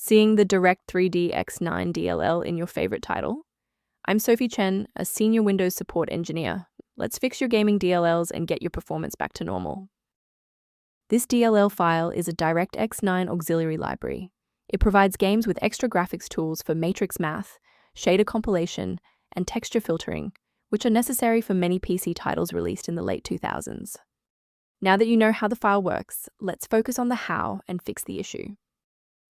Seeing the DirectX DLL in your favorite title? I'm Sophie Chen, a senior Windows support engineer. Let's fix your gaming DLLs and get your performance back to normal. This DLL file is a DirectX 9 auxiliary library. It provides games with extra graphics tools for matrix math, shader compilation, and texture filtering, which are necessary for many PC titles released in the late 2000s. Now that you know how the file works, let's focus on the how and fix the issue.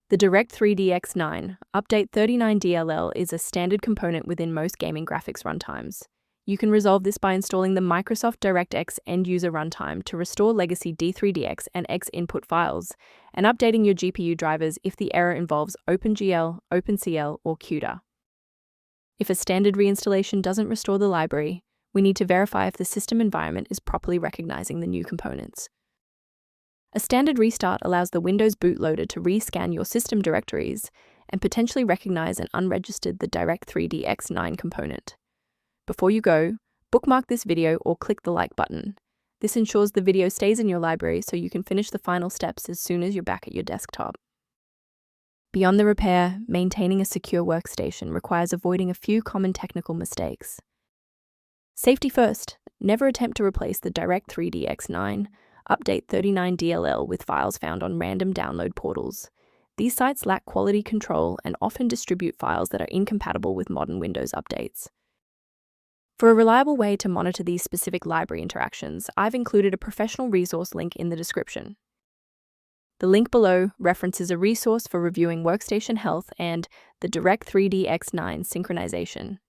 The DirectX 9 Update 39 DLL is a standard component within most gaming graphics runtimes. You can resolve this by installing the Microsoft DirectX End-User Runtime to restore legacy D3DX and X input files, and updating your GPU drivers if the error involves OpenGL, OpenCL, or CUDA. If a standard reinstallation doesn't restore the library, we need to verify if the system environment is properly recognizing the new components. A standard restart allows the Windows bootloader to rescan your system directories and potentially recognize and unregistered the DirectX 9 component. Before you go, bookmark this video or click the like button. This ensures the video stays in your library so you can finish the final steps as soon as you're back at your desktop. Beyond the repair, maintaining a secure workstation requires avoiding a few common technical mistakes. Safety first, never attempt to replace the DirectX 9 Update 39 DLL with files found on random download portals. These sites lack quality control and often distribute files that are incompatible with modern Windows updates. For a reliable way to monitor these specific library interactions, I've included a professional resource link in the description. The link below references a resource for reviewing workstation health and the DirectX 9 synchronization.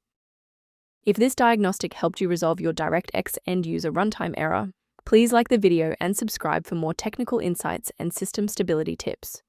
If this diagnostic helped you resolve your DirectX End-User Runtime error, please like the video and subscribe for more technical insights and system stability tips.